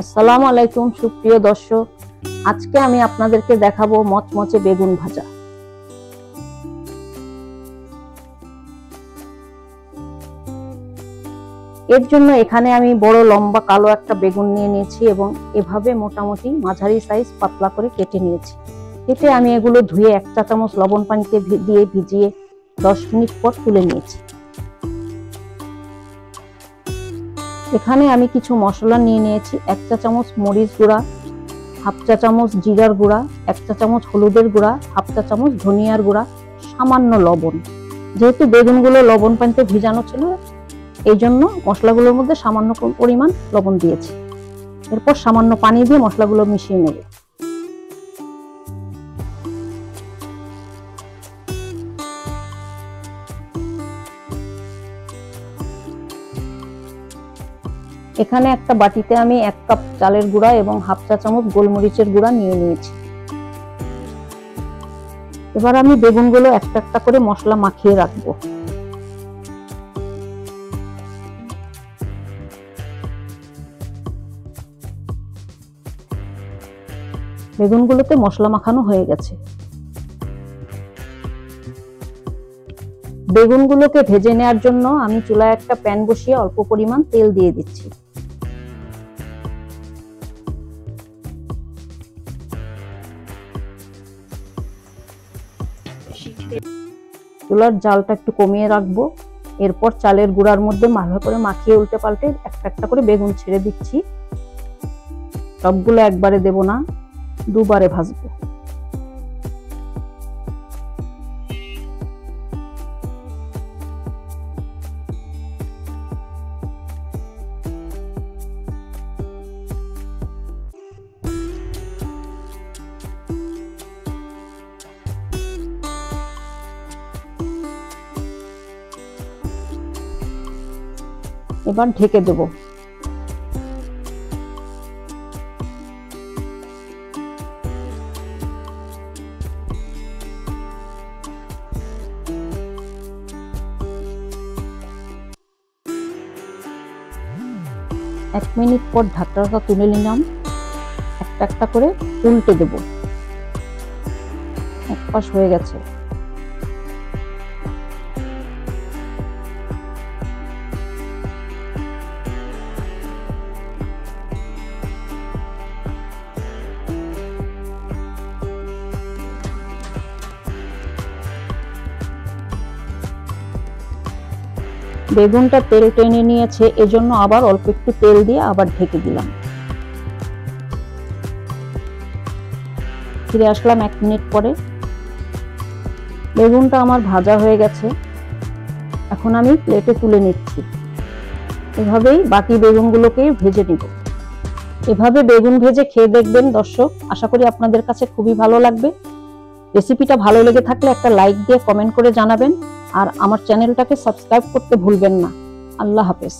আসসালামু আলাইকুম সুপ্রিয় দর্শক, আজকে আমি আপনাদেরকে দেখাবো মচমচে বেগুন ভাজা। এর জন্য এখানে আমি বড় লম্বা কালো একটা বেগুন নিয়ে নিয়েছি এবং এভাবে মোটামুটি মাঝারি সাইজ পাতলা করে কেটে নিয়েছি। কেটে আমি এগুলো ধুয়ে 1 চা চামচ লবণ পানিতে দিয়ে ভিজিয়ে 10 মিনিট পর তুলে নিয়েছি। এখানে আমি কিছু মশলা নিয়ে নিয়েছি। 1 চা চামচ মরিচ গুঁড়া, 1/2 চা চামচ জিরার গুঁড়া, 1 চা চামচ হলুদের গুঁড়া, 1/2 চা চামচ ধনিয়ার গুঁড়া, সামান্য লবণ। যেহেতু বেগুনগুলো লবণ পানিতে ভিজানো ছিল, এই জন্য মশলাগুলোর মধ্যে সামান্য পরিমাণ লবণ দিয়েছি। এরপর সামান্য পানি দিয়ে মশলাগুলো মিশিয়ে নেব। এখানে একটা বাটিতে আমি 1 কাপ চালের গুঁড়া এবং 1/2 চা চামচ গোলমরিচের গুঁড়া নিয়ে নিয়েছি। এবার আমি বেগুনগুলো একটা একটা করে মশলা মাখিয়ে রাখবো। বেগুনগুলোতে মশলা মাখানো হয়ে গেছে। বেগুনগুলোকে ভেজে নেওয়ার জন্য আমি চুলায় একটা প্যান বসিয়ে অল্প পরিমাণ তেল দিয়ে দিচ্ছি। চুলার জালটা একটু কমিয়ে রাখবো। এরপর চালের গুঁড়ার মধ্যে ভালো করে মাখিয়ে উল্টে পাল্টে একটা একটা করে বেগুন ছেড়ে দিচ্ছি। সবগুলো একবারে দেব না, দুবারে ভাজবো। এবার ঢেকে দেব। 1 মিনিট পর ঢাকনাটা তুলে নিলাম। একটা একটা করে উল্টে দেব। এক পাশ হয়ে গেছে। বেগুনটা তেল টেনে নিয়েছে, এজন্য আবার অল্প একটু তেল দিয়ে আবার ঢেকে দিলাম। ফিরে আসলাম 1 মিনিট পরে। বেগুনটা আমার ভাজা হয়ে গেছে। এখন আমি প্লেটে তুলে নিচ্ছি। এভাবেই বাকি বেগুনগুলোকে ভেজে নিব। এভাবে বেগুন ভেজে খেয়ে দেখবেন দর্শক, আশা করি আপনাদের কাছে খুবই ভালো লাগবে। রেসিপিটা ভালো লেগে থাকলে একটা লাইক দিয়ে কমেন্ট করে জানাবেন আর আমার চ্যানেলটাকে সাবস্ক্রাইব করতে ভুলবেন না। আল্লাহ হাফেজ।